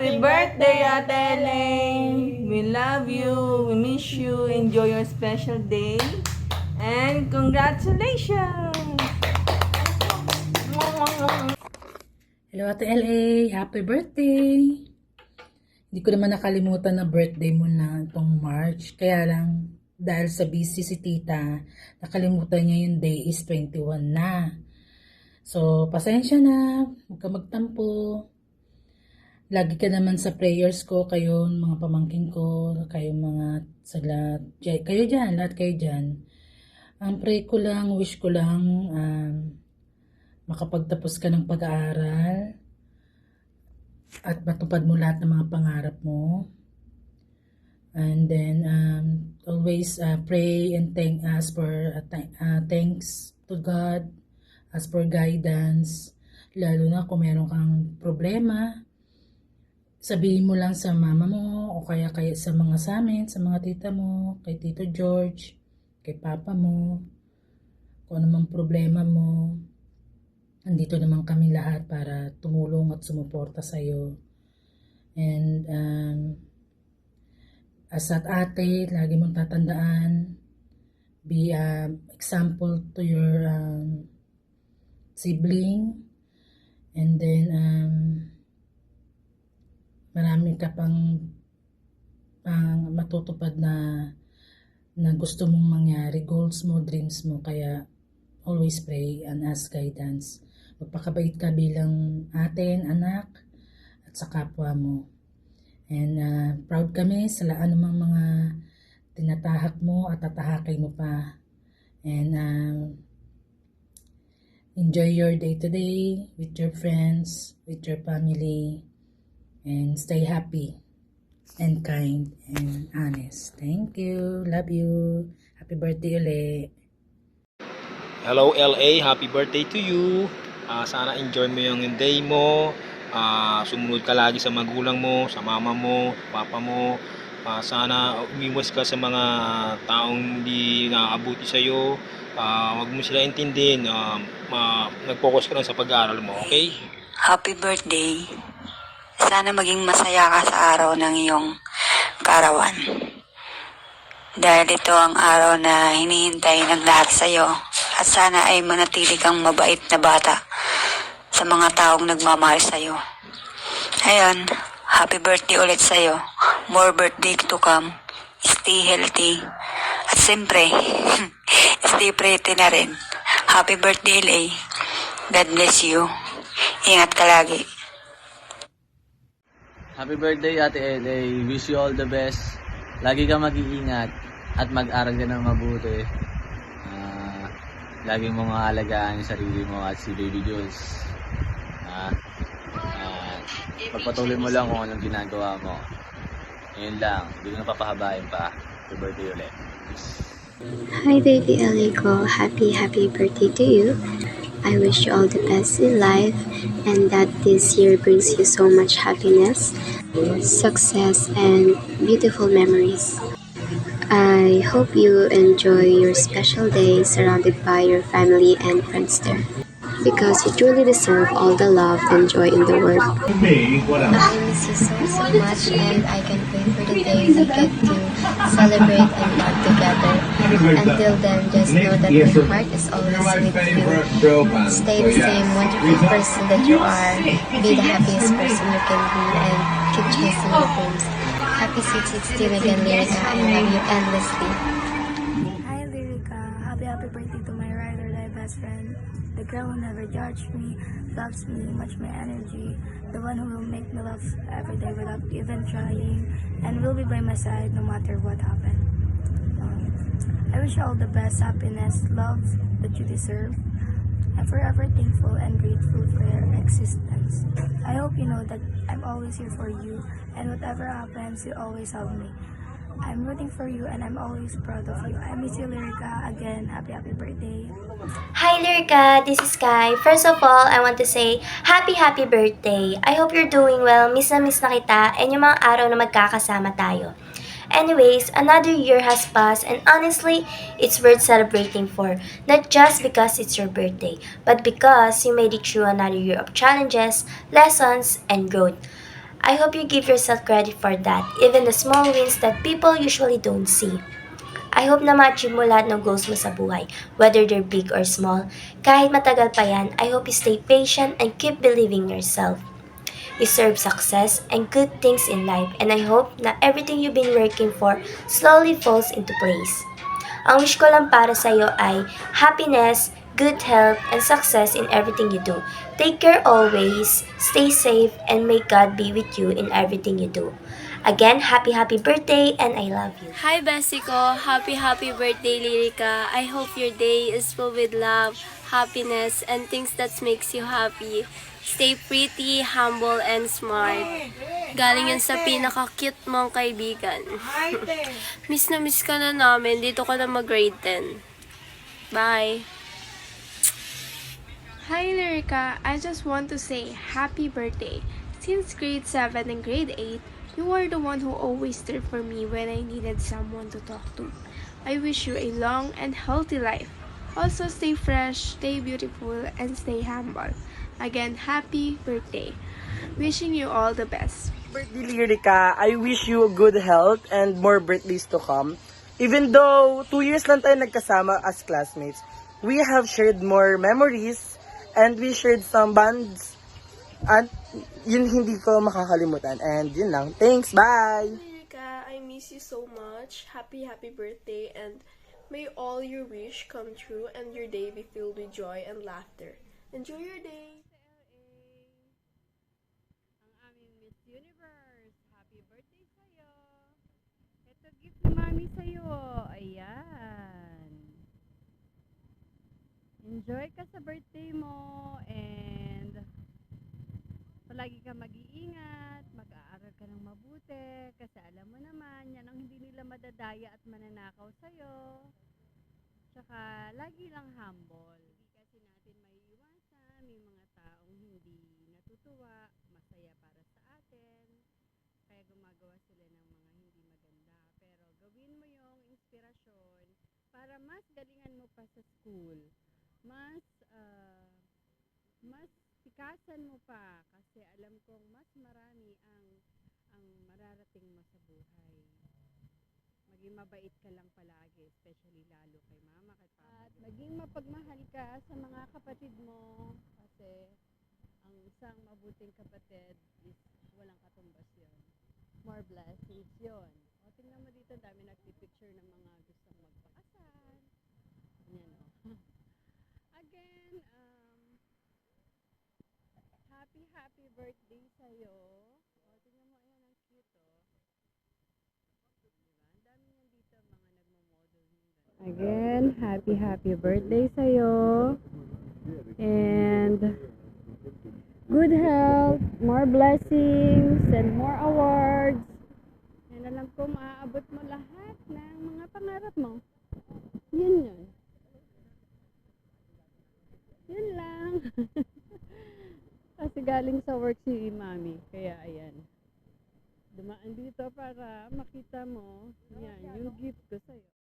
Happy birthday, Ate Elaine! We love you, we miss you, enjoy your special day, and congratulations! Hello Ate LA, happy birthday! Hindi ko naman nakalimutan na birthday mo na itong March. Kaya lang, dahil sa busy si tita, nakalimutan niya yung day is 21 na. So, pasensya na, huwag ka magtampo. Lagi ka naman sa prayers ko, kayo, mga pamangkin ko, kayo mga sa lahat. Kayo dyan, lahat kayo dyan. Ang pray ko lang, wish ko lang, makapagtapos ka ng pag-aaral at matupad mo lahat ng mga pangarap mo. And then, always pray and ask for thanks to God, ask for guidance, lalo na kung meron kang problema. Sabihin mo lang sa mama mo o kaya sa mga sa amin, sa mga tita mo, kay Tito George, kay papa mo, kung ano mang problema mo. Andito naman kami lahat para tumulong at sumuporta sa iyo. And as at ate, lagi mong tatandaan, be example to your sibling. And then marami ka pang matutupad na gusto mong mangyari, goals mo, dreams mo, kaya always pray and ask guidance. Magpakabait ka bilang atin, anak, at sa kapwa mo. And proud kami sa anumang mga tinatahak mo at tatahakin mo pa. And enjoy your day today with your friends, with your family, and stay happy and kind and honest. Thank you. Love you. Happy birthday ulit. Hello LA, happy birthday to you. Sana enjoy mo yung day mo. Sumunod ka lagi sa magulang mo, sa mama mo, papa mo. Sana umiwas ka sa mga taong hindi nakakabuti sa'yo. Huwag mo sila intindihin. Nag-focus ka lang sa pag-aaral mo, okay? Happy birthday. Sana maging masaya ka sa araw ng iyong kaarawan. Dahil ito ang araw na hinihintay ng lahat sa iyo. At sana ay manatili kang mabait na bata sa mga taong nagmamahal sa iyo. Ayun, happy birthday ulit sa iyo. More birthday to come. Stay healthy. At siyempre, stay pretty na rin. Happy birthday, LA. God bless you. Ingat ka lagi. Happy birthday Ate LA. Wish you all the best. Lagi ka mag-iingat at mag-aral ka ng mabuti. Lagi mong aalagaan yung sarili mo at si Baby Jules. Pagpatuloy mo lang kung anong ginagawa mo. Yun lang. Hindi ko na papahabain pa. Happy birthday ulit. Hi baby Aliko, happy birthday to you. I wish you all the best in life and that this year brings you so much happiness, success, and beautiful memories. I hope you enjoy your special day surrounded by your family and friends there, because you truly deserve all the love and joy in the world. I miss you so much, and I can't wait for the day we get to celebrate and laugh together. Until then, just know that my heart is always with you. Stay the same wonderful person that you are. Be the happiest person you can be, and keep chasing your dreams. Happy sweet 16 again, Lyrica. I love you endlessly. Hi, Lyrica. Happy birthday to my ride or die best friend. The girl who never judged me, loves me, match my energy. The one who will make me laugh every day without even trying, and will be by my side no matter what happened. I wish you all the best, happiness, love that you deserve. I'm forever thankful and grateful for your existence. I hope you know that I'm always here for you, and whatever happens, you always have me. I'm rooting for you and I'm always proud of you. I miss you, Lyrica. Again, happy birthday. Hi Lyrica, this is Kai. First of all, I want to say happy birthday. I hope you're doing well. Miss na kita and yung mga araw na magkakasama tayo. Anyways, another year has passed and honestly, it's worth celebrating for. Not just because it's your birthday, but because you made it through another year of challenges, lessons, and growth. I hope you give yourself credit for that, even the small wins that people usually don't see. I hope na ma-achieve mo lahat ng goals mo sa buhay, whether they're big or small. Kahit matagal pa yan, I hope you stay patient and keep believing in yourself. You deserve success and good things in life, and I hope na everything you've been working for slowly falls into place. Ang wish ko lang para sa'yo ay happiness, good health, and success in everything you do. Take care always, stay safe, and may God be with you in everything you do. Again, happy birthday, and I love you. Hi, Bessie ko. Happy birthday, Lyrica. I hope your day is filled with love, happiness, and things that makes you happy. Stay pretty, humble, and smart. Galing yan sa pinaka-cute mong kaibigan. Miss na miss ka na namin. Dito ka na mag-grade 10. Bye! Hi Lyrica, I just want to say happy birthday. Since grade 7 and grade 8, you were the one who always stood for me when I needed someone to talk to. I wish you a long and healthy life. Also stay fresh, stay beautiful, and stay humble. Again, happy birthday. Wishing you all the best. Birthday Lyrica, I wish you good health and more birthdays to come. Even though 2 years lang tayo nagkasama as classmates, we have shared more memories and we shared some bonds at yun hindi ko makakalimutan. And yun lang. Thanks, bye! Lyrica, I miss you so much. Happy birthday, and may all your wish come true and your day be filled with joy and laughter. Enjoy your day! Ang aming Miss Universe, happy birthday sa'yo! Ito gift ni Mami sa'yo. Ayan. Enjoy ka sa birthday mo and palagi ka mag-iingat, mag-aaral ka ng mabuti kasi alam mo naman, yan ang hindi nila madadaya at mananakaw sa'yo. Tsaka, lagi lang humble. Hindi kasi natin maiiwasan, may mga taong hindi natutuwa, masaya para sa atin, kaya gumagawa sila ng mga hindi maganda. Pero gawin mo yung inspirasyon para mas galingan mo pa sa school. Mas tikasan mo pa kasi alam kong mas marami ang mararating mo sa buhay. Maging mabait ka lang palagi, especially lalo kay mama, kay papa. At maging mapagmahal ka sa mga kapatid mo kasi ang isang mabuting kapatid is walang katumbas yun. More blessings yun. O, tingnan mo dito, dami nagpipicture ng mga gustong magpakasal. Yan o. Again, happy birthday sa'yo. O, tingnan mo, ayan, ang cute, o. Diba? Ang dami yan dito, mga nagmo-model yung gano'n. Again, happy birthday sa'yo. And good health, more blessings, and more awards. And alam ko, maaabot mo lahat ng mga pangarap mo. Yun. Yun lang. Kasi galing sa work si Mami. Kaya ayan. Dumaan dito para makita mo. Yan, yung gift ko sa'yo.